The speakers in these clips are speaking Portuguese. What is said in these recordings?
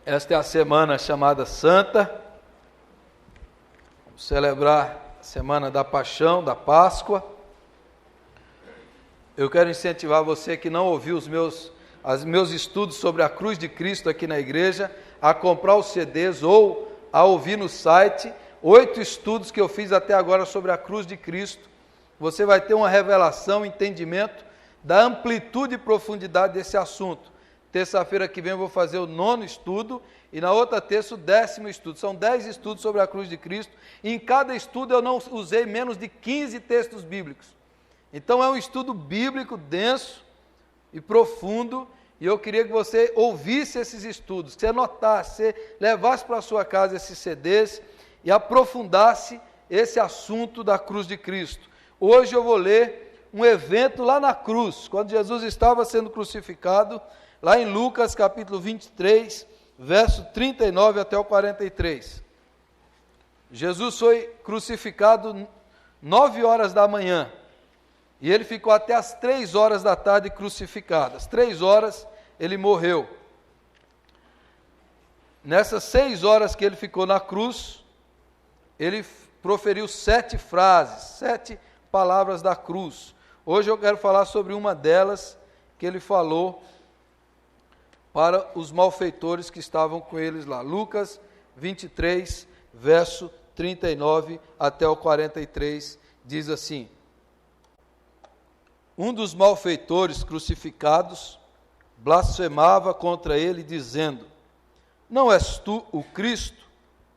Esta é a semana chamada Santa. Vamos celebrar a semana da Paixão, da Páscoa. Eu quero incentivar você que não ouviu os meus estudos sobre a cruz de Cristo aqui na igreja, a comprar os CDs ou a ouvir no site 8 estudos que eu fiz até agora sobre a cruz de Cristo. Você vai ter uma revelação, um entendimento da amplitude e profundidade desse assunto. Terça-feira que vem eu vou fazer o 9º estudo e na outra terça o 10º estudo. São 10 estudos sobre a cruz de Cristo e em cada estudo eu não usei menos de 15 textos bíblicos. Então é um estudo bíblico denso e profundo e eu queria que você ouvisse esses estudos, que você anotasse, você levasse para a sua casa esses CDs e aprofundasse esse assunto da cruz de Cristo. Hoje eu vou ler um evento lá na cruz, quando Jesus estava sendo crucificado, lá em Lucas capítulo 23, verso 39 até o 43. Jesus foi crucificado 9 horas da manhã, e ele ficou até as 3 horas da tarde crucificado. Às 3 horas ele morreu. Nessas 6 horas que ele ficou na cruz, ele proferiu 7 frases, 7 palavras da cruz. Hoje eu quero falar sobre uma delas que ele falou para os malfeitores que estavam com eles lá. Lucas 23, verso 39 até o 43, diz assim: um dos malfeitores crucificados blasfemava contra ele, dizendo: não és tu o Cristo?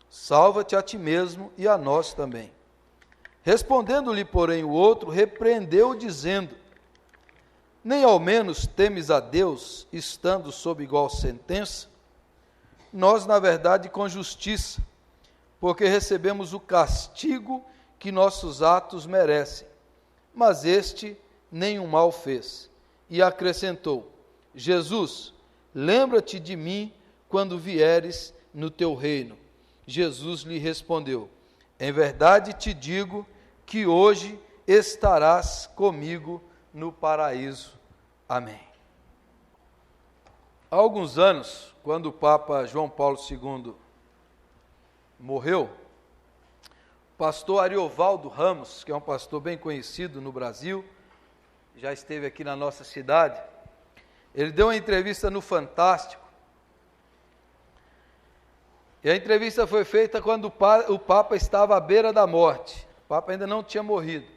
Salva-te a ti mesmo e a nós também. Respondendo-lhe, porém, o outro, repreendeu, dizendo: nem ao menos temes a Deus, estando sob igual sentença? Nós, na verdade, com justiça, porque recebemos o castigo que nossos atos merecem, mas este nenhum mal fez. E acrescentou: Jesus, lembra-te de mim quando vieres no teu reino. Jesus lhe respondeu: em verdade te digo que hoje estarás comigo no paraíso. Amém. Há alguns anos, quando o Papa João Paulo II morreu, o pastor Ariovaldo Ramos, que é um pastor bem conhecido no Brasil, já esteve aqui na nossa cidade, ele deu uma entrevista no Fantástico, e a entrevista foi feita quando o Papa estava à beira da morte. O Papa ainda não tinha morrido.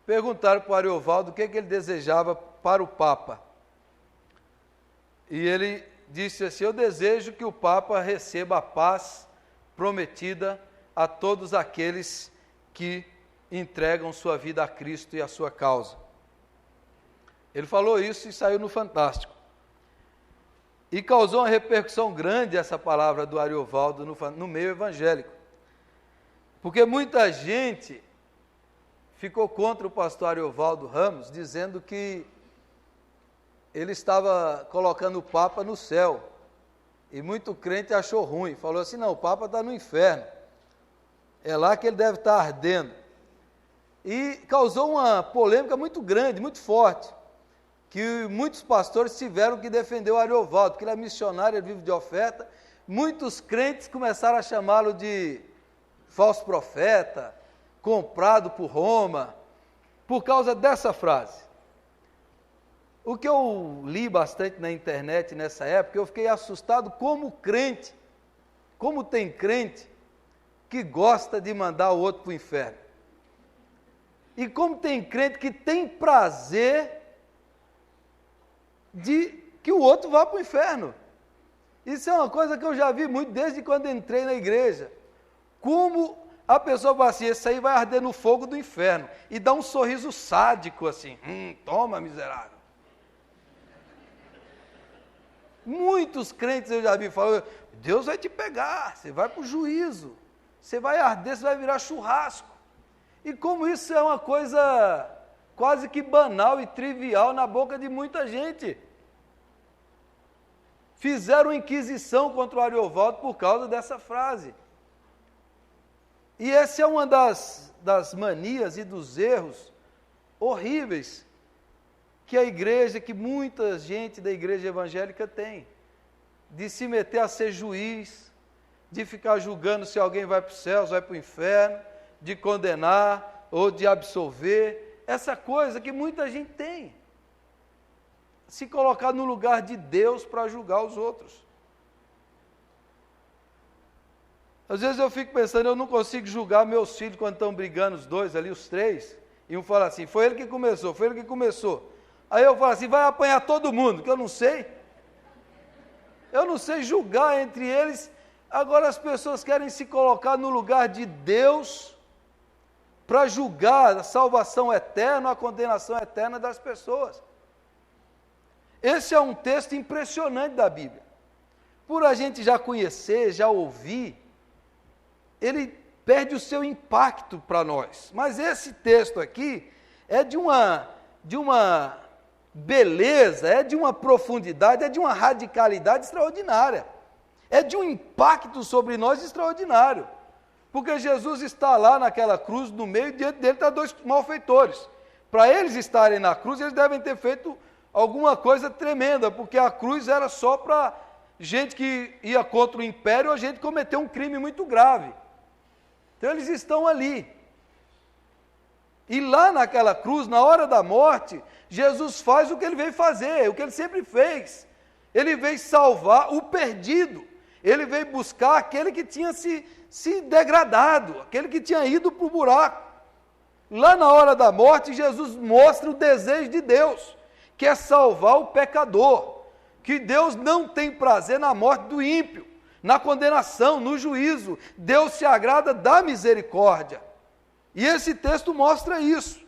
Perguntaram para o Ariovaldo o que ele desejava para o Papa. E ele disse assim: eu desejo que o Papa receba a paz prometida a todos aqueles que entregam sua vida a Cristo e a sua causa. Ele falou isso e saiu no Fantástico. E causou uma repercussão grande essa palavra do Ariovaldo no meio evangélico. Porque muita gente ficou contra o pastor Ariovaldo Ramos, dizendo que ele estava colocando o Papa no céu. E muito crente achou ruim, falou assim: não, o Papa está no inferno, é lá que ele deve estar ardendo. E causou uma polêmica muito grande, muito forte, que muitos pastores tiveram que defender o Ariovaldo, que ele é missionário, ele vive de oferta. Muitos crentes começaram a chamá-lo de falso profeta, comprado por Roma, por causa dessa frase. O que eu li bastante na internet nessa época, eu fiquei assustado como crente, como tem crente que gosta de mandar o outro para o inferno. E como tem crente que tem prazer de que o outro vá para o inferno. Isso é uma coisa que eu já vi muito desde quando entrei na igreja. Como a pessoa fala assim: esse aí vai arder no fogo do inferno, e dá um sorriso sádico assim: toma, miserável. Muitos crentes eu já vi falando: Deus vai te pegar, você vai para o juízo, você vai arder, você vai virar churrasco. E como isso é uma coisa quase que banal e trivial na boca de muita gente. Fizeram inquisição contra o Ariovaldo por causa dessa frase. E essa é uma das manias e dos erros horríveis que a igreja, que muita gente da igreja evangélica tem. de se meter a ser juiz, de ficar julgando se alguém vai para o céu, vai para o inferno, de condenar ou de absolver, essa coisa que muita gente tem, se colocar no lugar de Deus para julgar os outros. Às vezes eu fico pensando, eu não consigo julgar meus filhos quando estão brigando os dois ali, os três, e um fala assim, foi ele que começou, foi ele que começou. Aí eu falo assim, vai apanhar todo mundo, que eu não sei. Eu não sei julgar entre eles. Agora as pessoas querem se colocar no lugar de Deus para julgar a salvação eterna, a condenação eterna das pessoas. Esse é um texto impressionante da Bíblia. Por a gente já conhecer, já ouvir, ele perde o seu impacto para nós. Mas esse texto aqui é de uma beleza, é de uma profundidade, é de uma radicalidade extraordinária. É de um impacto sobre nós extraordinário. Porque Jesus está lá naquela cruz, no meio, e diante dele estão dois malfeitores. Para eles estarem na cruz, eles devem ter feito alguma coisa tremenda, porque a cruz era só para gente que ia contra o império, ou gente que cometeu um crime muito grave. Então eles estão ali. E lá naquela cruz, na hora da morte, Jesus faz o que ele veio fazer, o que ele sempre fez. Ele veio salvar o perdido. Ele veio buscar aquele que tinha se degradado, aquele que tinha ido para o buraco. Lá na hora da morte, Jesus mostra o desejo de Deus, que é salvar o pecador. Que Deus não tem prazer na morte do ímpio, na condenação, no juízo. Deus se agrada da misericórdia. E esse texto mostra isso.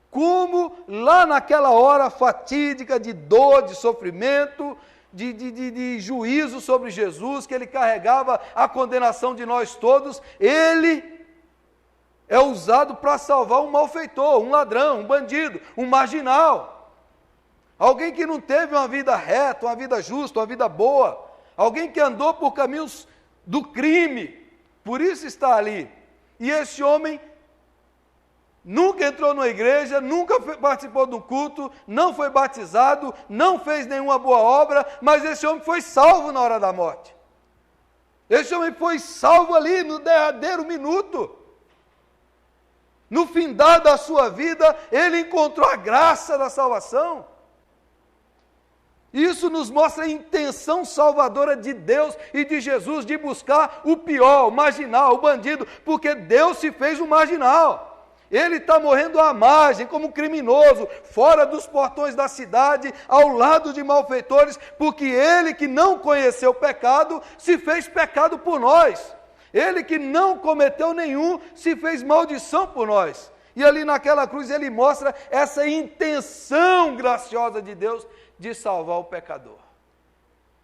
Como lá naquela hora fatídica de dor, de sofrimento, de juízo sobre Jesus, que ele carregava a condenação de nós todos, ele é usado para salvar um malfeitor, um ladrão, um bandido, um marginal. Alguém que não teve uma vida reta, uma vida justa, uma vida boa. Alguém que andou por caminhos do crime, por isso está ali. E esse homem nunca entrou numa igreja, nunca participou de um culto, não foi batizado, não fez nenhuma boa obra, mas esse homem foi salvo na hora da morte. Esse homem foi salvo ali no derradeiro minuto. No findar da sua vida, ele encontrou a graça da salvação. Isso nos mostra a intenção salvadora de Deus e de Jesus de buscar o pior, o marginal, o bandido, porque Deus se fez um marginal. Ele está morrendo à margem, como um criminoso, fora dos portões da cidade, ao lado de malfeitores, porque ele que não conheceu o pecado, se fez pecado por nós. Ele que não cometeu nenhum, se fez maldição por nós. E ali naquela cruz ele mostra essa intenção graciosa de Deus de salvar o pecador.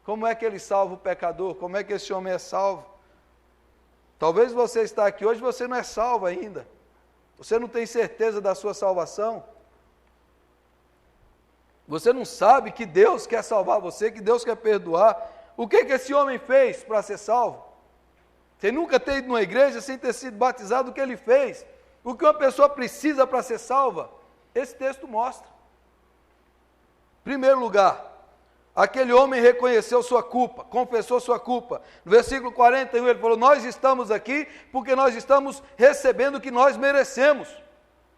Como é que ele salva o pecador? Como é que esse homem é salvo? Talvez você está aqui hoje, você não é salvo ainda. Você não tem certeza da sua salvação. Você não sabe que Deus quer salvar você, que Deus quer perdoar. O que esse homem fez para ser salvo? Você nunca ter ido numa igreja sem ter sido batizado, o que ele fez? O que uma pessoa precisa para ser salva? Esse texto mostra. Em primeiro lugar, aquele homem reconheceu sua culpa, confessou sua culpa. No versículo 41 ele falou, nós estamos aqui porque nós estamos recebendo o que nós merecemos.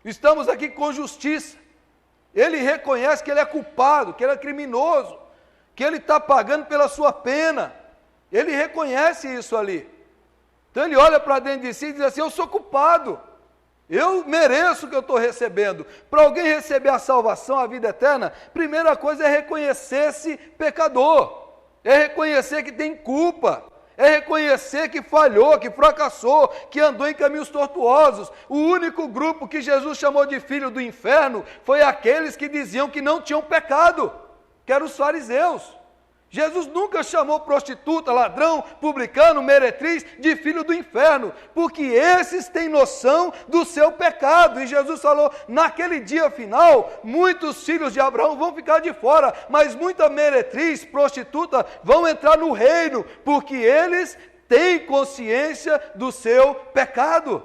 Estamos aqui com justiça. Ele reconhece que ele é culpado, que ele é criminoso, que ele está pagando pela sua pena. Ele reconhece isso ali. Então ele olha para dentro de si e diz assim, eu sou culpado. Eu mereço o que eu estou recebendo. Para alguém receber a salvação, a vida eterna, primeira coisa é reconhecer-se pecador. É reconhecer que tem culpa. É reconhecer que falhou, que fracassou, que andou em caminhos tortuosos. O único grupo que Jesus chamou de filho do inferno foi aqueles que diziam que não tinham pecado, que eram os fariseus. Jesus nunca chamou prostituta, ladrão, publicano, meretriz de filho do inferno, porque esses têm noção do seu pecado. E Jesus falou, naquele dia final, muitos filhos de Abraão vão ficar de fora, mas muita meretriz, prostituta, vão entrar no reino, porque eles têm consciência do seu pecado.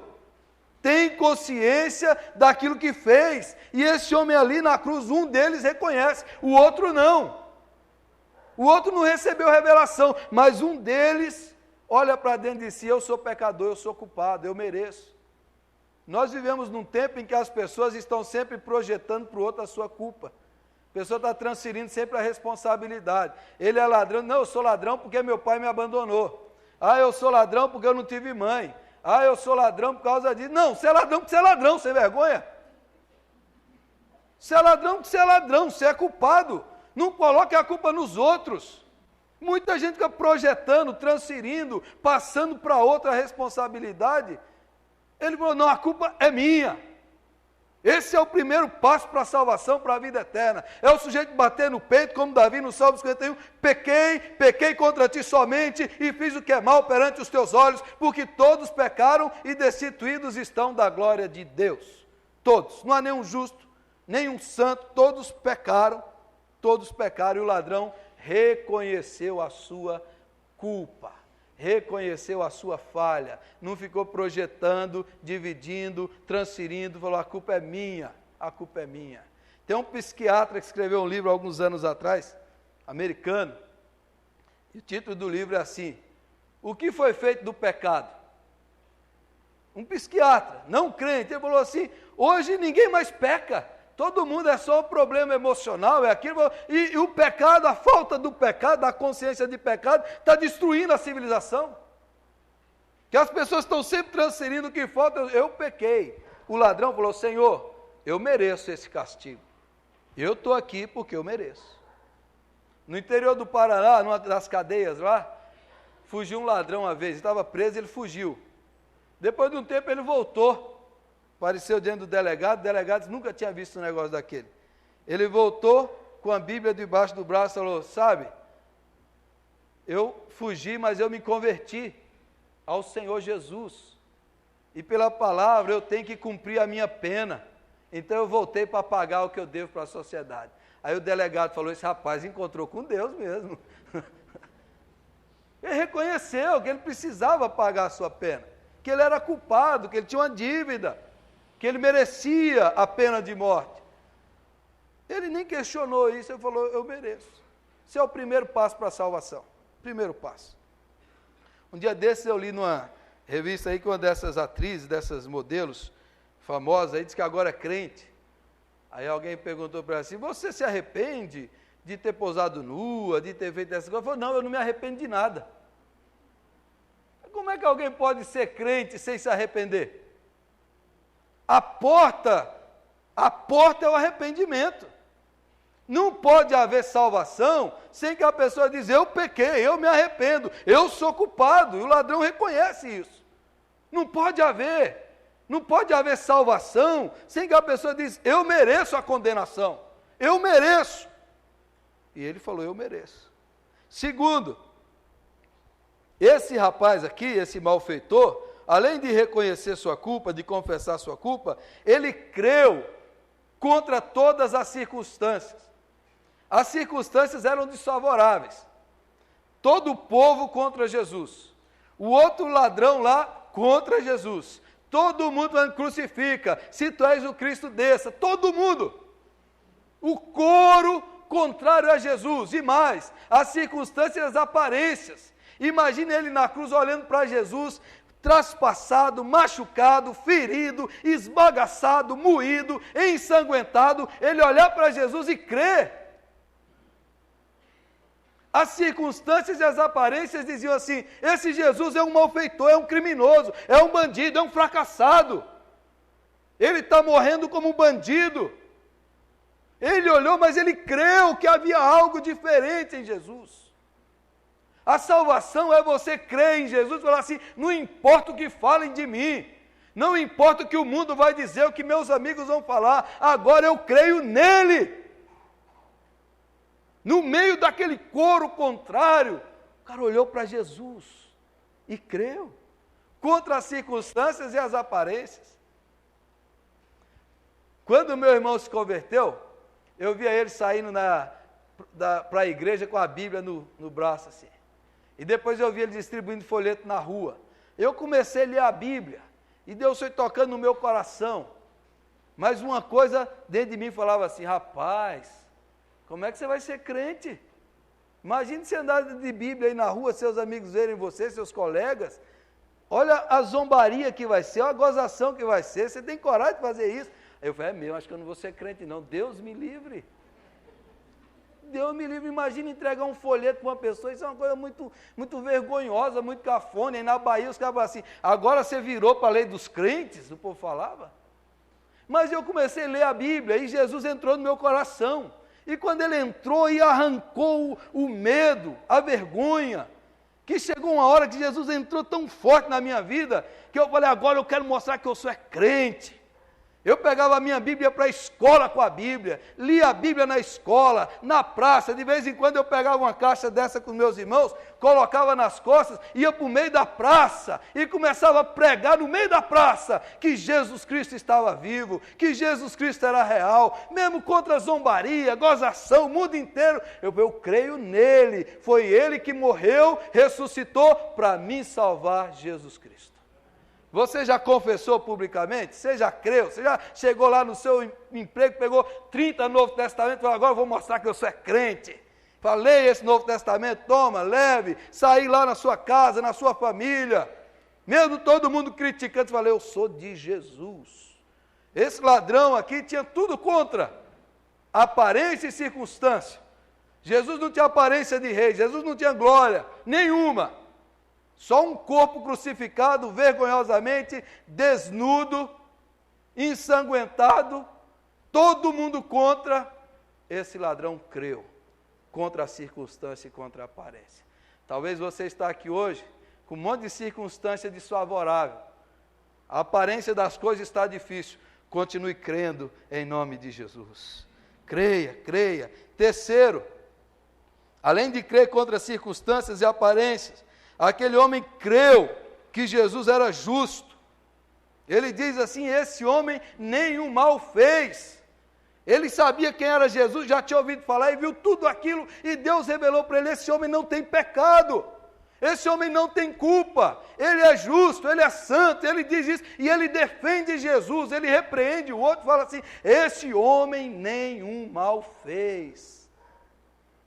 Tem consciência daquilo que fez. E esse homem ali na cruz, um deles reconhece, o outro não. O outro não recebeu revelação, mas um deles olha para dentro de si: eu sou pecador, eu sou culpado, eu mereço. Nós vivemos num tempo em que as pessoas estão sempre projetando para o outro a sua culpa. A pessoa está transferindo sempre a responsabilidade. Ele é ladrão. Não, eu sou ladrão porque meu pai me abandonou. Ah, eu sou ladrão porque eu não tive mãe. Ah, eu sou ladrão por causa disso. Não, você é ladrão porque você é ladrão, sem vergonha. Você é ladrão porque você é ladrão, você é culpado. Não coloque a culpa nos outros. Muita gente fica projetando, transferindo, passando para outra a responsabilidade. Ele falou: não, a culpa é minha. Esse é o primeiro passo para a salvação, para a vida eterna. É o sujeito bater no peito, como Davi no Salmo 51, pequei contra ti somente e fiz o que é mal perante os teus olhos, porque todos pecaram e destituídos estão da glória de Deus. Todos, não há nenhum justo, nenhum santo, todos pecaram e o ladrão reconheceu a sua culpa. Reconheceu a sua falha, não ficou projetando, dividindo, transferindo, falou: a culpa é minha, a culpa é minha. Tem um psiquiatra que escreveu um livro há alguns anos atrás, americano, e o título do livro é assim: o que foi feito do pecado? Um psiquiatra, não crente, ele falou assim: hoje ninguém mais peca, todo mundo é só um problema emocional, é aquilo, e o pecado, a falta do pecado, a consciência de pecado, está destruindo a civilização. Que as pessoas estão sempre transferindo o que falta. Eu pequei. O ladrão falou: Senhor, eu mereço esse castigo. Eu estou aqui porque eu mereço. No interior do Paraná, numa das cadeias lá, fugiu um ladrão uma vez, estava preso, ele fugiu. Depois de um tempo ele voltou. Apareceu diante do delegado, o delegado nunca tinha visto um negócio daquele. Ele voltou com a Bíblia debaixo do braço e falou: sabe, eu fugi, mas eu me converti ao Senhor Jesus. E pela palavra eu tenho que cumprir a minha pena. Então eu voltei para pagar o que eu devo para a sociedade. Aí o delegado falou: esse rapaz encontrou com Deus mesmo. Ele reconheceu que ele precisava pagar a sua pena, que ele era culpado, que ele tinha uma dívida, que ele merecia a pena de morte. Ele nem questionou isso, ele falou: eu mereço. Esse é o primeiro passo para a salvação. Primeiro passo. Um dia desses eu li numa revista aí que uma dessas atrizes, dessas modelos famosas aí, disse que agora é crente. Aí alguém perguntou para ela assim: você se arrepende de ter posado nua, de ter feito essa coisa? Ela falou: não, eu não me arrependo de nada. Como é que alguém pode ser crente sem se arrepender? A porta é o arrependimento. Não pode haver salvação sem que a pessoa diga: eu pequei, eu me arrependo, eu sou culpado, e o ladrão reconhece isso. Não pode haver salvação sem que a pessoa diga: eu mereço a condenação, eu mereço. E ele falou: eu mereço. Segundo, esse rapaz aqui, esse malfeitor, além de reconhecer sua culpa, de confessar sua culpa, ele creu contra todas as circunstâncias. As circunstâncias eram desfavoráveis. Todo o povo contra Jesus. O outro ladrão lá contra Jesus. Todo mundo crucifica. Se tu és o Cristo, desça. Todo mundo. O coro contrário a Jesus. E mais, as circunstâncias e as aparências. Imagine ele na cruz olhando para Jesus, traspassado, machucado, ferido, esbagaçado, moído, ensanguentado, ele olhar para Jesus e crer. As circunstâncias e as aparências diziam assim: esse Jesus é um malfeitor, é um criminoso, é um bandido, é um fracassado. Ele está morrendo como um bandido. Ele olhou, mas ele creu que havia algo diferente em Jesus. A salvação é você crer em Jesus e falar assim: não importa o que falem de mim, não importa o que o mundo vai dizer, o que meus amigos vão falar, agora eu creio nele. No meio daquele coro contrário, o cara olhou para Jesus e creu, contra as circunstâncias e as aparências. Quando meu irmão se converteu, eu via ele saindo para a igreja com a Bíblia no braço assim. E depois eu vi ele distribuindo folheto na rua. Eu comecei a ler a Bíblia, e Deus foi tocando no meu coração. Mas uma coisa dentro de mim falava assim: rapaz, como é que você vai ser crente? Imagine você andar de Bíblia aí na rua, seus amigos verem você, seus colegas. Olha a zombaria que vai ser, olha a gozação que vai ser. Você tem coragem de fazer isso? Aí eu falei, é mesmo, acho que eu não vou ser crente não. Deus me livre. Deus me livre, imagina entregar um folheto para uma pessoa, isso é uma coisa muito vergonhosa, muito cafona. E na Bahia os caras falam assim, agora você virou para a lei dos crentes, o povo falava. Mas eu comecei a ler a Bíblia e Jesus entrou no meu coração. E quando ele entrou e arrancou o medo, a vergonha, que chegou uma hora que Jesus entrou tão forte na minha vida, que eu falei, agora eu quero mostrar que eu sou crente. Eu pegava a minha Bíblia para a escola com a Bíblia, lia a Bíblia na escola, na praça, de vez em quando eu pegava uma caixa dessa com meus irmãos, colocava nas costas, ia para o meio da praça e começava a pregar no meio da praça que Jesus Cristo estava vivo, que Jesus Cristo era real, mesmo contra a zombaria, gozação, o mundo inteiro, eu creio nele, foi ele que morreu, ressuscitou para me salvar, Jesus Cristo. Você já confessou publicamente? Você já creu? Você já chegou lá no seu emprego, pegou 30 Novo Testamento e falou, agora eu vou mostrar que eu sou crente. Falei esse Novo Testamento, toma, leve, saí lá na sua casa, na sua família. Mesmo todo mundo criticando, falei, eu sou de Jesus. Esse ladrão aqui tinha tudo contra aparência e circunstância. Jesus não tinha aparência de rei, Jesus não tinha glória nenhuma. Só um corpo crucificado, vergonhosamente, desnudo, ensanguentado, todo mundo contra. Esse ladrão creu, contra a circunstância e contra a aparência. Talvez você está aqui hoje, com um monte de circunstância desfavorável. A aparência das coisas está difícil. Continue crendo em nome de Jesus. Creia, creia. Terceiro, além de crer contra as circunstâncias e aparências, aquele homem creu que Jesus era justo. Ele diz assim, esse homem nenhum mal fez. Ele sabia quem era Jesus, já tinha ouvido falar e viu tudo aquilo, e Deus revelou para ele, esse homem não tem pecado, esse homem não tem culpa, ele é justo, ele é santo, ele diz isso, e ele defende Jesus, ele repreende o outro, fala assim, esse homem nenhum mal fez.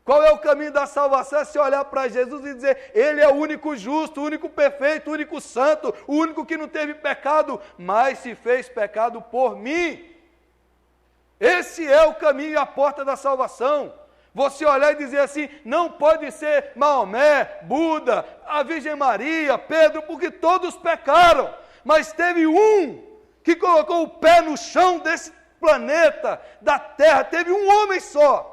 Qual é o caminho da salvação? É se olhar para Jesus e dizer, ele é o único justo, o único perfeito, o único santo, o único que não teve pecado, mas se fez pecado por mim. Esse é o caminho e a porta da salvação. Você olhar e dizer assim, não pode ser Maomé, Buda, a Virgem Maria, Pedro, porque todos pecaram, mas teve um que colocou o pé no chão desse planeta, da terra, teve um homem só,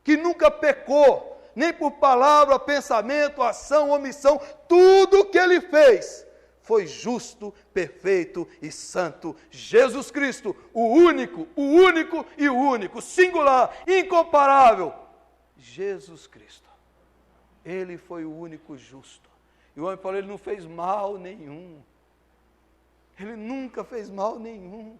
que nunca pecou, nem por palavra, pensamento, ação, omissão, tudo o que ele fez foi justo, perfeito e santo. Jesus Cristo, o único e o único, singular, incomparável. Jesus Cristo, ele foi o único justo. E o homem falou, ele não fez mal nenhum. Ele nunca fez mal nenhum.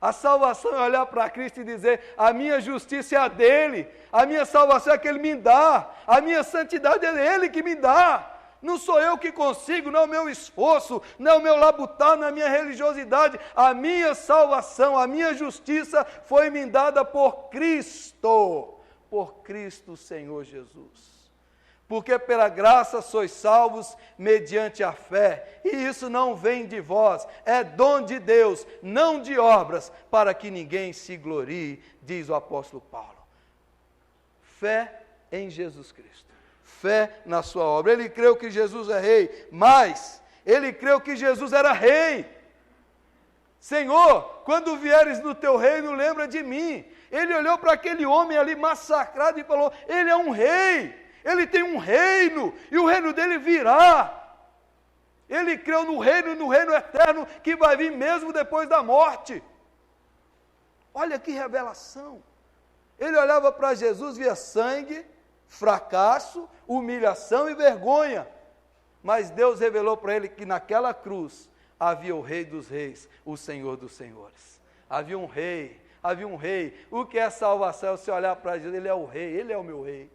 A salvação é olhar para Cristo e dizer, a minha justiça é a dele, a minha salvação é que ele me dá, a minha santidade é ele que me dá. Não sou eu que consigo, não é o meu esforço, não é o meu labutar, não é a minha religiosidade. A minha salvação, a minha justiça foi me dada por Cristo Senhor Jesus. Porque pela graça sois salvos mediante a fé, e isso não vem de vós, é dom de Deus, não de obras, para que ninguém se glorie, diz o apóstolo Paulo. Fé em Jesus Cristo. Fé na sua obra. Ele creu que Jesus é rei, mas ele creu que Jesus era rei. Senhor, quando vieres no teu reino, lembra de mim. Ele olhou para aquele homem ali massacrado e falou, ele é um rei, ele tem um reino, e o reino dele virá. Ele creu no reino eterno, que vai vir mesmo depois da morte. Olha que revelação. Ele olhava para Jesus, via sangue, fracasso, humilhação e vergonha. Mas Deus revelou para ele que naquela cruz havia o Rei dos Reis, o Senhor dos Senhores. Havia um rei. O que é salvação? É você olhar para Jesus, ele é o rei, ele é o meu rei.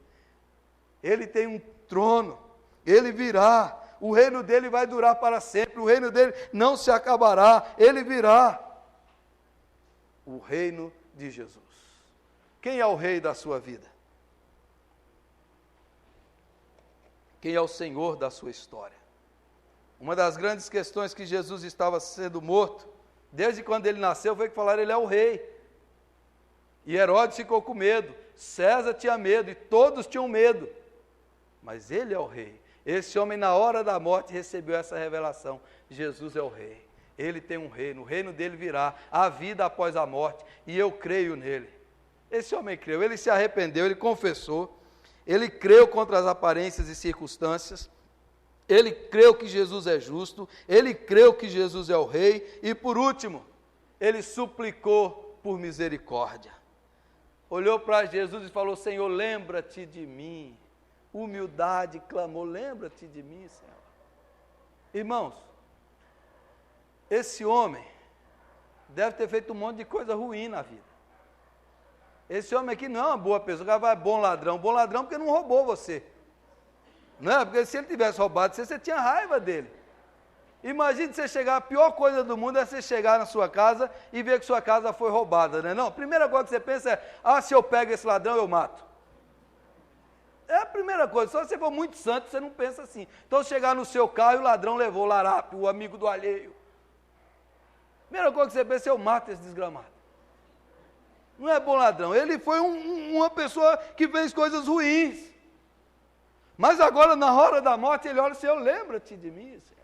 Ele tem um trono, ele virá, o reino dele vai durar para sempre, o reino dele não se acabará, ele virá. O reino de Jesus. Quem é o rei da sua vida? quem é o Senhor da sua história. Uma das grandes questões que Jesus estava sendo morto, desde quando ele nasceu, foi que falaram, ele é o rei. E Herodes ficou com medo, César tinha medo, e todos tinham medo. Mas ele é o rei. Esse homem, na hora da morte, recebeu essa revelação. Jesus é o rei. Ele tem um reino, o reino dele virá, a vida após a morte, e eu creio nele. Esse homem creu, ele se arrependeu, ele confessou, ele creu contra as aparências e circunstâncias, ele creu que Jesus é justo, ele creu que Jesus é o rei, e por último, ele suplicou por misericórdia. Olhou para Jesus e falou, Senhor, lembra-te de mim. Humildade, clamou, lembra-te de mim, Senhor. Irmãos, esse homem deve ter feito um monte de coisa ruim na vida. Esse homem aqui não é uma boa pessoa, o cara vai bom ladrão porque não roubou você. Não é? Porque se ele tivesse roubado você tinha raiva dele. Imagine você chegar, a pior coisa do mundo é você chegar na sua casa e ver que sua casa foi roubada, né? Não, a primeira coisa que você pensa é, se eu pego esse ladrão eu mato. É a primeira coisa, só se você for muito santo, você não pensa assim. Então chegar no seu carro e o ladrão levou o larápio, o amigo do alheio. Primeira coisa que você pensa é, eu mato esse desgramado. Não é bom ladrão, ele foi uma pessoa que fez coisas ruins. Mas agora, na hora da morte, ele olha, Senhor, lembra-te de mim, Senhor.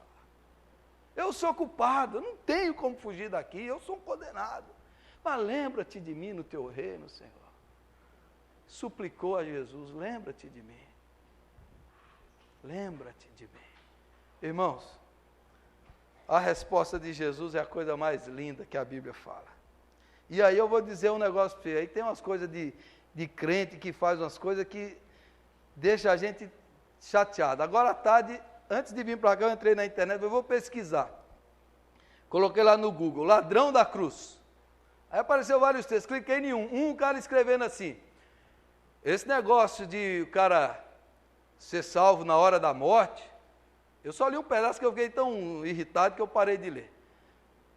Eu sou culpado, eu não tenho como fugir daqui, eu sou um condenado. Mas lembra-te de mim no teu reino, Senhor. Suplicou a Jesus, lembra-te de mim. Lembra-te de mim. Irmãos, a resposta de Jesus é a coisa mais linda que a Bíblia fala. E aí eu vou dizer um negócio para você, aí tem umas coisas de crente que faz umas coisas que deixa a gente chateado. Agora à tarde, antes de vir para cá, eu entrei na internet, eu vou pesquisar. Coloquei lá no Google, ladrão da cruz. Aí apareceu vários textos, cliquei em um cara escrevendo assim, esse negócio de o cara ser salvo na hora da morte, eu só li um pedaço que eu fiquei tão irritado que eu parei de ler.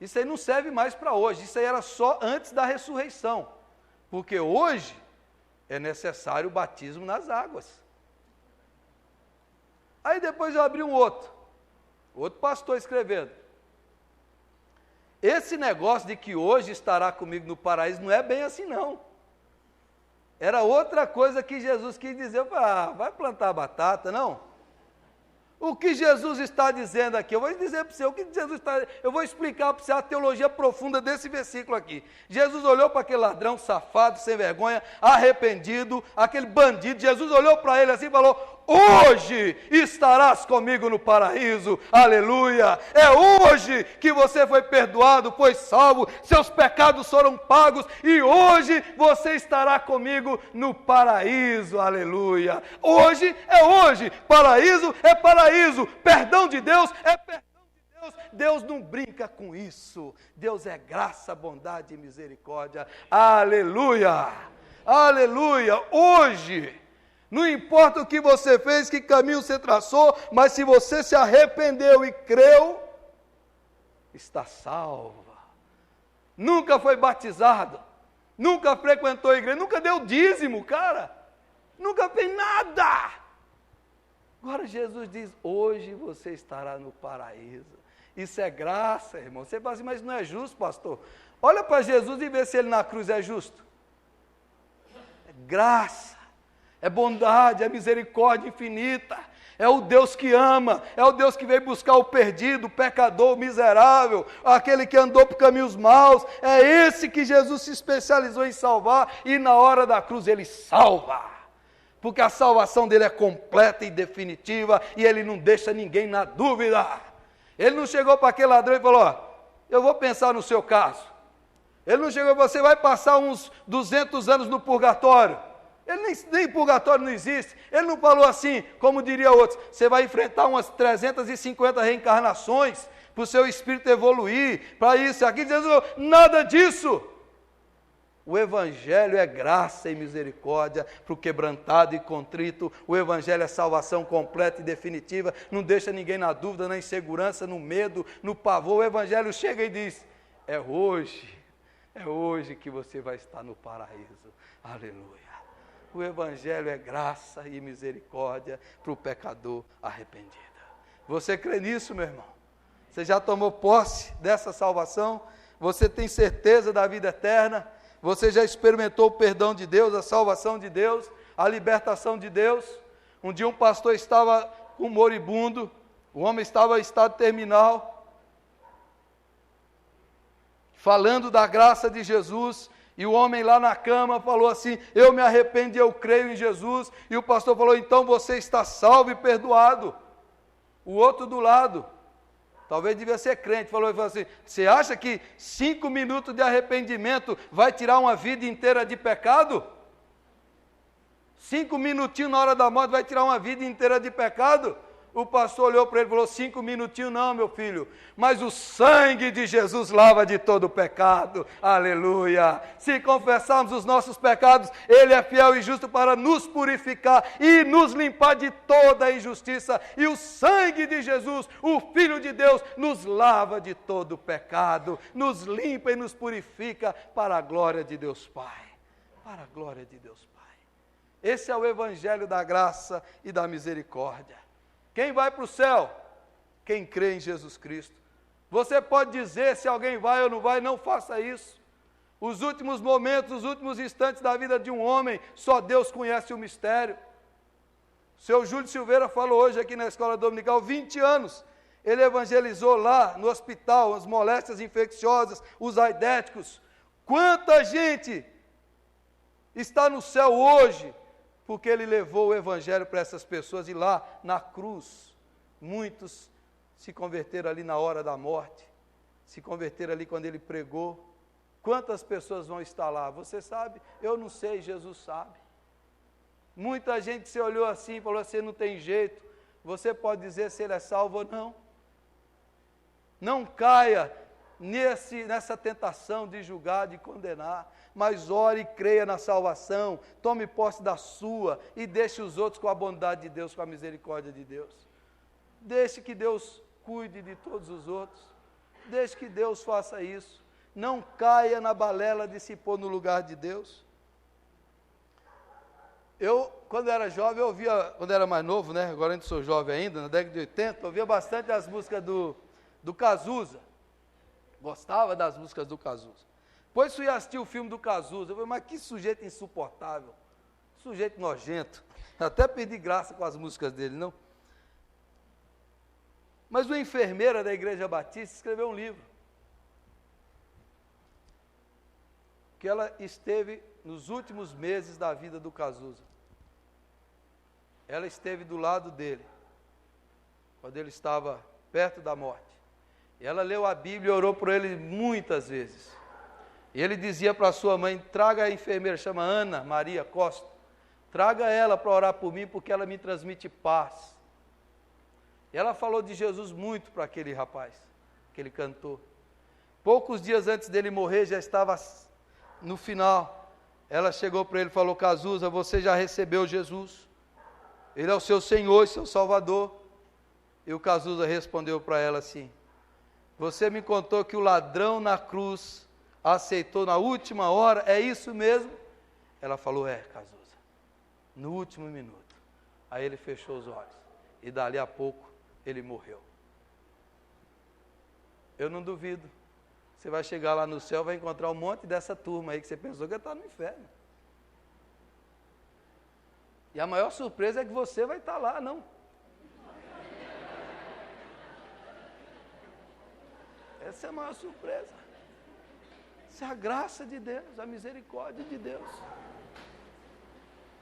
Isso aí não serve mais para hoje, isso aí era só antes da ressurreição, porque hoje é necessário o batismo nas águas. Aí depois eu abri outro pastor escrevendo, esse negócio de que hoje estará comigo no paraíso não é bem assim não. Era outra coisa que Jesus quis dizer, eu falei, vai plantar batata, não? O que Jesus está dizendo aqui, eu vou dizer para você, o que Jesus está, eu vou explicar para você a teologia profunda desse versículo aqui. Jesus olhou para aquele ladrão safado, sem vergonha, arrependido, aquele bandido, Jesus olhou para ele assim e falou, hoje estarás comigo no paraíso, aleluia, é hoje que você foi perdoado, foi salvo, seus pecados foram pagos, e hoje você estará comigo no paraíso, aleluia, hoje é hoje, paraíso é paraíso, perdão de Deus é perdão de Deus, Deus não brinca com isso, Deus é graça, bondade e misericórdia, aleluia, aleluia, hoje, não importa o que você fez, que caminho você traçou, mas se você se arrependeu e creu, está salva. Nunca foi batizado, nunca frequentou a igreja, nunca deu dízimo, cara, nunca fez nada. Agora Jesus diz, hoje você estará no paraíso. Isso é graça, irmão. Você fala assim, mas não é justo, pastor. Olha para Jesus e vê se ele na cruz é justo. É graça. É bondade, é misericórdia infinita, é o Deus que ama, é o Deus que veio buscar o perdido, o pecador, o miserável, aquele que andou por caminhos maus, é esse que Jesus se especializou em salvar, e na hora da cruz ele salva, porque a salvação dele é completa e definitiva, e ele não deixa ninguém na dúvida. Ele não chegou para aquele ladrão e falou, eu vou pensar no seu caso. Ele não chegou, você vai passar uns 200 anos no purgatório. Ele nem purgatório não existe. Ele não falou assim, como diria outros, você vai enfrentar umas 350 reencarnações para o seu espírito evoluir, para isso e aquilo. Jesus, nada disso. O Evangelho é graça e misericórdia para o quebrantado e contrito. O Evangelho é salvação completa e definitiva. Não deixa ninguém na dúvida, na insegurança, no medo, no pavor. O Evangelho chega e diz, é hoje que você vai estar no paraíso. Aleluia. o Evangelho é graça e misericórdia para o pecador arrependido. Você crê nisso, meu irmão? Você já tomou posse dessa salvação? Você tem certeza da vida eterna? Você já experimentou o perdão de Deus, a salvação de Deus, a libertação de Deus? Um dia um pastor estava com um moribundo, o homem estava em estado terminal, falando da graça de Jesus, e o homem lá na cama falou assim: eu me arrependo e eu creio em Jesus. E o pastor falou: então você está salvo e perdoado. O outro do lado, talvez devia ser crente, falou assim: você acha que 5 minutos de arrependimento vai tirar uma vida inteira de pecado? 5 minutinhos na hora da morte vai tirar uma vida inteira de pecado? O pastor olhou para ele e falou: 5 minutinhos não, meu filho, mas o sangue de Jesus lava de todo o pecado, aleluia. Se confessarmos os nossos pecados, Ele é fiel e justo para nos purificar e nos limpar de toda a injustiça, e o sangue de Jesus, o Filho de Deus, nos lava de todo o pecado, nos limpa e nos purifica para a glória de Deus Pai, para a glória de Deus Pai. Esse é o Evangelho da graça e da misericórdia. Quem vai para o céu? Quem crê em Jesus Cristo. Você pode dizer se alguém vai ou não vai, não faça isso. Os últimos momentos, os últimos instantes da vida de um homem, só Deus conhece o mistério. O seu Júlio Silveira falou hoje aqui na escola dominical, 20 anos, ele evangelizou lá no hospital, as moléstias infecciosas, os aidéticos. Quanta gente está no céu hoje, porque ele levou o Evangelho para essas pessoas, e lá na cruz, muitos se converteram ali na hora da morte, se converteram ali quando ele pregou. Quantas pessoas vão estar lá? Você sabe? Eu não sei, Jesus sabe. Muita gente se olhou assim e falou assim: não tem jeito. Você pode dizer se ele é salvo ou não. Não caia nessa tentação de julgar, de condenar, mas ore e creia na salvação, tome posse da sua e deixe os outros com a bondade de Deus, com a misericórdia de Deus. Deixe que Deus cuide de todos os outros, deixe que Deus faça isso. Não caia na balela de se pôr no lugar de Deus. Eu, quando era jovem, eu ouvia, quando era mais novo, né? Agora ainda sou jovem ainda, na década de 80, eu ouvia bastante as músicas do Cazuza. Gostava das músicas do Cazuza. Depois fui assistir o filme do Cazuza. Eu falei: mas que sujeito insuportável, sujeito nojento. Até perdi graça com as músicas dele, não? Mas uma enfermeira da Igreja Batista escreveu um livro, que ela esteve nos últimos meses da vida do Cazuza. Ela esteve do lado dele, quando ele estava perto da morte. E ela leu a Bíblia e orou por ele muitas vezes. E ele dizia para a sua mãe: traga a enfermeira, chama Ana Maria Costa, traga ela para orar por mim, porque ela me transmite paz. E ela falou de Jesus muito para aquele rapaz, aquele cantor. Poucos dias antes dele morrer, já estava no final, ela chegou para ele e falou: Cazuza, você já recebeu Jesus? Ele é o seu Senhor e seu Salvador. E o Cazuza respondeu para ela assim: você me contou que o ladrão na cruz aceitou na última hora, é isso mesmo? Ela falou: é, Cazuza, no último minuto. Aí ele fechou os olhos, e dali a pouco ele morreu. Eu não duvido, você vai chegar lá no céu, vai encontrar um monte dessa turma aí que você pensou que ia estar no inferno. E a maior surpresa é que você vai estar lá, não. Essa é a maior surpresa. Essa é a graça de Deus, a misericórdia de Deus.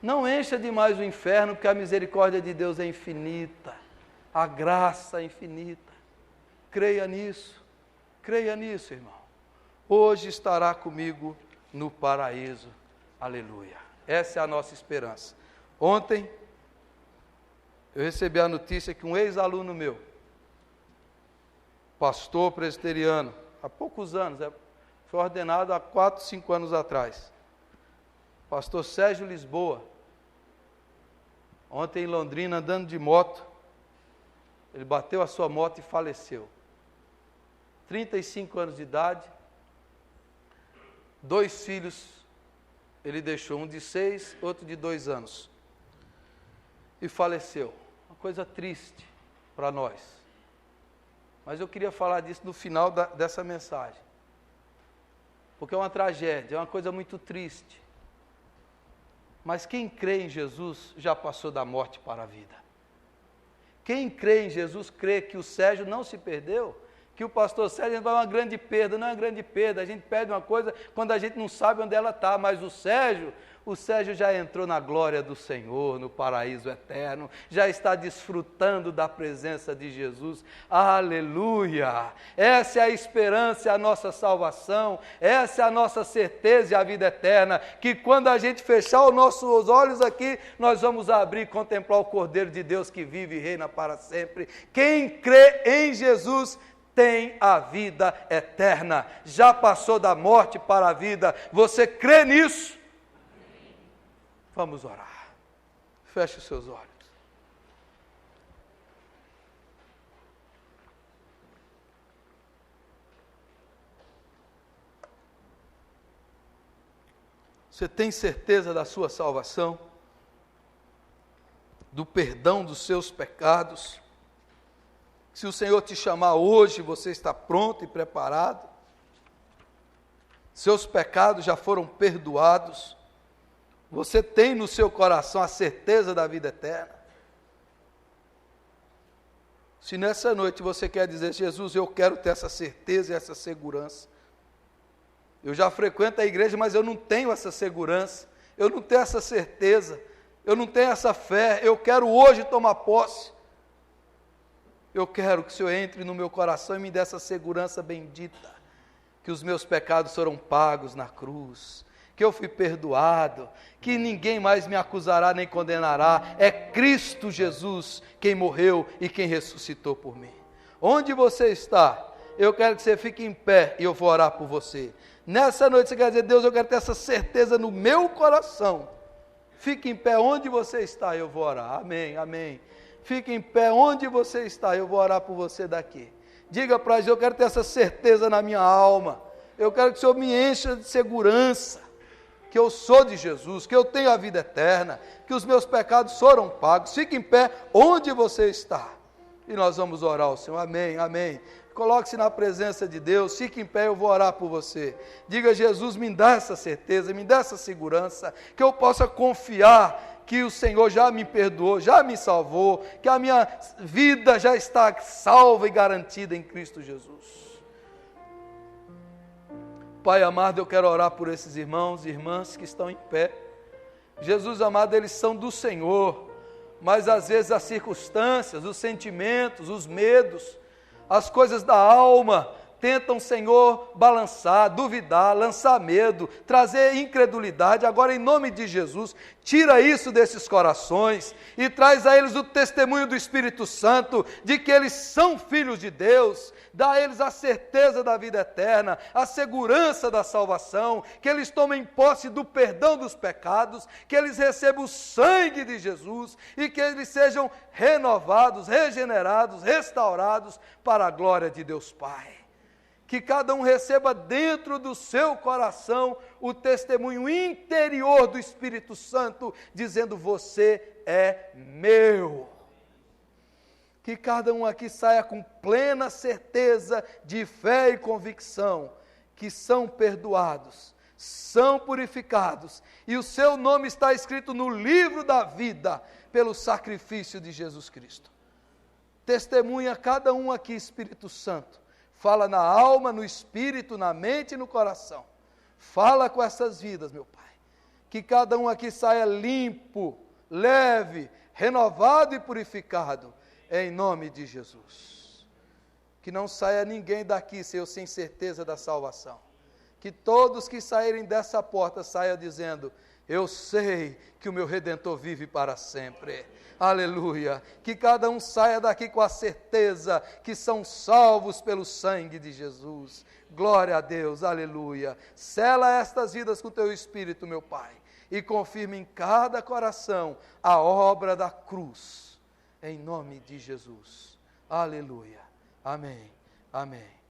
Não encha demais o inferno, porque a misericórdia de Deus é infinita, a graça é infinita. Creia nisso, irmão. Hoje estará comigo no paraíso, aleluia. Essa é a nossa esperança. Ontem, eu recebi a notícia que um ex-aluno meu, pastor presbiteriano, há poucos anos, foi ordenado há 4, 5 anos atrás, pastor Sérgio Lisboa, ontem em Londrina, andando de moto, ele bateu a sua moto e faleceu. 35 anos de idade, 2 filhos Ele deixou um de 6, outro de 2 anos. E faleceu. Uma coisa triste para nós. Mas eu queria falar disso no final dessa mensagem. Porque é uma tragédia, é uma coisa muito triste. Mas quem crê em Jesus já passou da morte para a vida. Quem crê em Jesus crê que o Sérgio não se perdeu, que o pastor Sérgio vai uma grande perda, não é uma grande perda, a gente perde uma coisa quando a gente não sabe onde ela está, mas o Sérgio já entrou na glória do Senhor, no paraíso eterno, já está desfrutando da presença de Jesus, aleluia, essa é a esperança, a nossa salvação, essa é a nossa certeza e a vida eterna, que quando a gente fechar os nossos olhos aqui, nós vamos abrir e contemplar o Cordeiro de Deus que vive e reina para sempre. Quem crê em Jesus tem a vida eterna, já passou da morte para a vida. Você crê nisso? Vamos orar. Feche os seus olhos. Você tem certeza da sua salvação? Do perdão dos seus pecados? Se o Senhor te chamar hoje, você está pronto e preparado? Seus pecados já foram perdoados? Você tem no seu coração a certeza da vida eterna? Se nessa noite você quer dizer, Jesus, eu quero ter essa certeza e essa segurança. Eu já frequento a igreja, mas eu não tenho essa segurança, eu não tenho essa certeza, eu não tenho essa fé, eu quero hoje tomar posse. Eu quero que o Senhor entre no meu coração e me dê essa segurança bendita, que os meus pecados foram pagos na cruz, que eu fui perdoado, que ninguém mais me acusará nem condenará, é Cristo Jesus quem morreu e quem ressuscitou por mim. Onde você está? Eu quero que você fique em pé e eu vou orar por você. Nessa noite você quer dizer, Deus, eu quero ter essa certeza no meu coração. Fique em pé onde você está, eu vou orar. Amém, amém. Fique em pé onde você está, eu vou orar por você daqui. Diga para Jesus, eu quero ter essa certeza na minha alma. Eu quero que o Senhor me encha de segurança, que eu sou de Jesus, que eu tenho a vida eterna, que os meus pecados foram pagos. Fique em pé onde você está. E nós vamos orar ao Senhor. Amém, amém. Coloque-se na presença de Deus, fique em pé, eu vou orar por você. Diga, Jesus, me dá essa certeza, me dá essa segurança, que eu possa confiar que o Senhor já me perdoou, já me salvou, que a minha vida já está salva e garantida em Cristo Jesus. Pai amado, eu quero orar por esses irmãos e irmãs que estão em pé. Jesus amado, eles são do Senhor, mas às vezes as circunstâncias, os sentimentos, os medos, as coisas da alma tentam, Senhor, balançar, duvidar, lançar medo, trazer incredulidade. Agora, em nome de Jesus, tira isso desses corações e traz a eles o testemunho do Espírito Santo de que eles são filhos de Deus. Dá a eles a certeza da vida eterna, a segurança da salvação, que eles tomem posse do perdão dos pecados, que eles recebam o sangue de Jesus e que eles sejam renovados, regenerados, restaurados para a glória de Deus Pai. Que cada um receba dentro do seu coração o testemunho interior do Espírito Santo, dizendo, você é meu. Que cada um aqui saia com plena certeza de fé e convicção, que são perdoados, são purificados, e o seu nome está escrito no livro da vida, pelo sacrifício de Jesus Cristo. Testemunha cada um aqui, Espírito Santo. Fala na alma, no espírito, na mente e no coração. Fala com essas vidas, meu Pai. Que cada um aqui saia limpo, leve, renovado e purificado, em nome de Jesus. Que não saia ninguém daqui, Senhor, sem certeza da salvação. Que todos que saírem dessa porta saiam dizendo, eu sei que o meu Redentor vive para sempre. Aleluia. Que cada um saia daqui com a certeza que são salvos pelo sangue de Jesus. Glória a Deus, aleluia. Sela estas vidas com o teu Espírito, meu Pai, e confirma em cada coração a obra da cruz, em nome de Jesus. Aleluia. Amém. Amém.